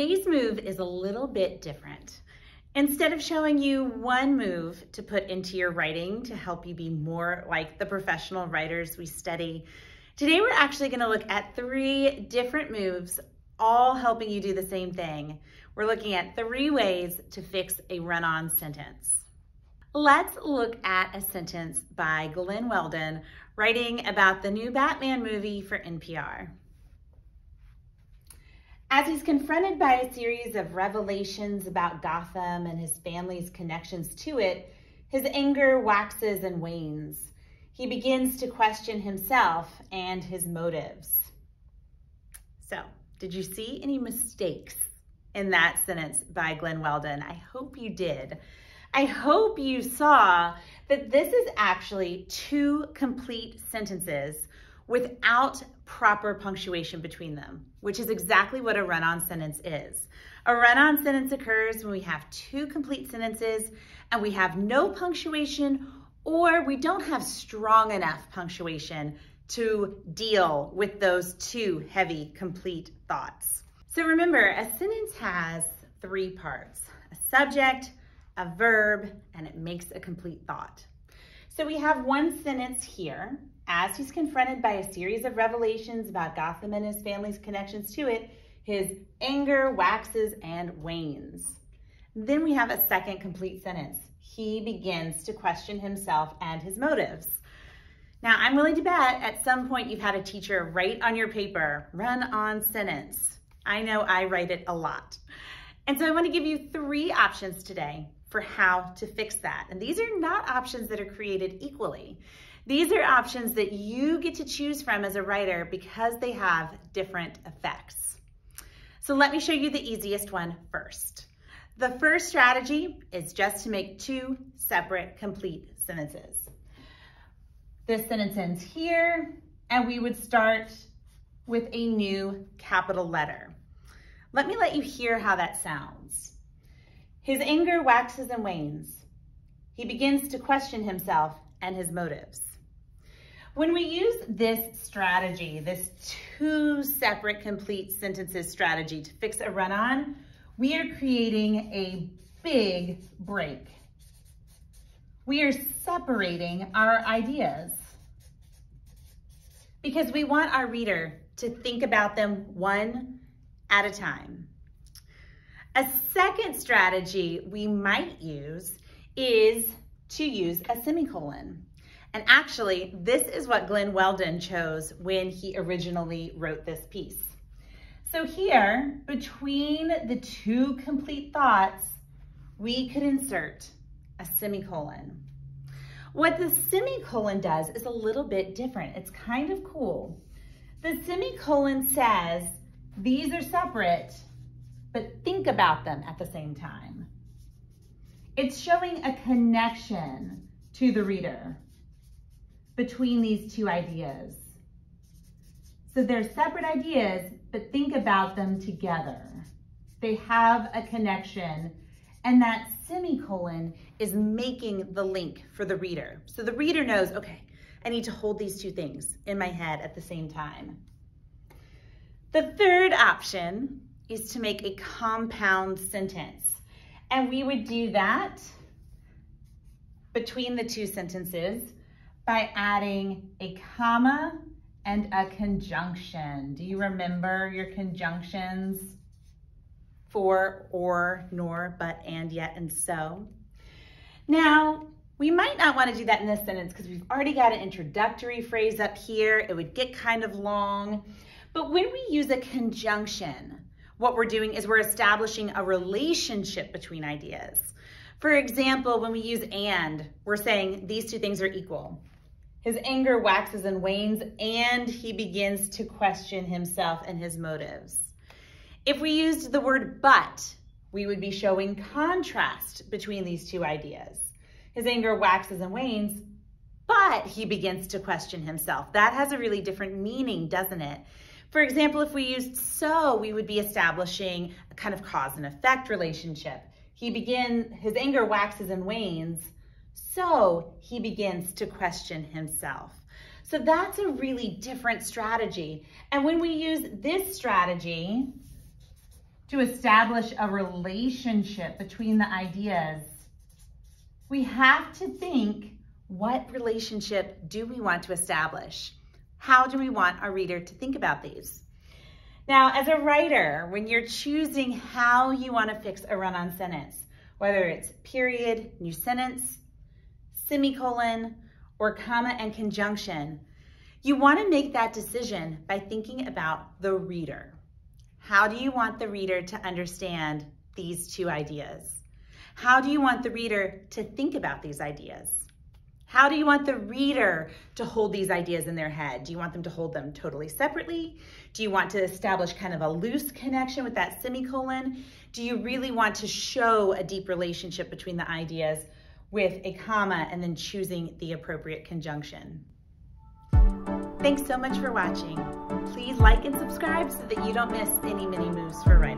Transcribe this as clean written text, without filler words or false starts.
today's move is a little bit different. Instead of showing you one move to put into your writing to help you be more like the professional writers we study, today we're actually going to look at 3 different moves, all helping you do the same thing. We're looking at 3 ways to fix a run-on sentence. Let's look at a sentence by Glenn Weldon writing about the new Batman movie for NPR. As he's confronted by a series of revelations about Gotham and his family's connections to it, his anger waxes and wanes. He begins to question himself and his motives. So, did you see any mistakes in that sentence by Glenn Weldon? I hope you did. I hope you saw that this is actually 2 complete sentences without proper punctuation between them, which is exactly what a run-on sentence is. A run-on sentence occurs when we have 2 complete sentences and we have no punctuation, or we don't have strong enough punctuation to deal with those 2 heavy, complete thoughts. So remember, a sentence has 3 parts: a subject, a verb, and it makes a complete thought. So we have one sentence here. As he's confronted by a series of revelations about Gotham and his family's connections to it, his anger waxes and wanes. Then we have a second complete sentence. He begins to question himself and his motives. Now, I'm willing to bet at some point you've had a teacher write on your paper, run-on sentence. I know I write it a lot. And so I want to give you 3 options today for how to fix that. And these are not options that are created equally. These are options that you get to choose from as a writer because they have different effects. So let me show you the easiest one first. The first strategy is just to make 2 separate complete sentences. This sentence ends here, and we would start with a new capital letter. Let me let you hear how that sounds. His anger waxes and wanes. He begins to question himself and his motives. When we use this strategy, this 2 separate complete sentences strategy to fix a run-on, we are creating a big break. We are separating our ideas because we want our reader to think about them one at a time. A second strategy we might use is to use a semicolon. And actually, this is what Glenn Weldon chose when he originally wrote this piece. So here, between the 2 complete thoughts, we could insert a semicolon. What the semicolon does is a little bit different. It's kind of cool. The semicolon says, these are separate, but think about them at the same time. It's showing a connection to the reader between these 2 ideas. So they're separate ideas, but think about them together. They have a connection, and that semicolon is making the link for the reader. So the reader knows, okay, I need to hold these 2 things in my head at the same time. The third option is to make a compound sentence. And we would do that between the 2 sentences by adding a comma and a conjunction. Do you remember your conjunctions? For, or, nor, but, and, yet, and so. Now, we might not want to do that in this sentence because we've already got an introductory phrase up here. It would get kind of long. But when we use a conjunction, what we're doing is we're establishing a relationship between ideas. For example, when we use and, we're saying these 2 things are equal. His anger waxes and wanes, and he begins to question himself and his motives. If we used the word but, we would be showing contrast between these 2 ideas. His anger waxes and wanes, but he begins to question himself. That has a really different meaning, doesn't it? For example, if we used so, we would be establishing a kind of cause and effect relationship. His anger waxes and wanes, so he begins to question himself. So that's a really different strategy. And when we use this strategy, to establish a relationship between the ideas, we have to think, what relationship do we want to establish? How do we want our reader to think about these? Now, as a writer, when you're choosing how you want to fix a run-on sentence, whether it's period, new sentence, semicolon, or comma and conjunction, you want to make that decision by thinking about the reader. How do you want the reader to understand these two ideas? How do you want the reader to think about these ideas? How do you want the reader to hold these ideas in their head? Do you want them to hold them totally separately? Do you want to establish kind of a loose connection with that semicolon? Do you really want to show a deep relationship between the ideas with a comma and then choosing the appropriate conjunction? Thanks so much for watching. Please like and subscribe so that you don't miss any mini moves for writing.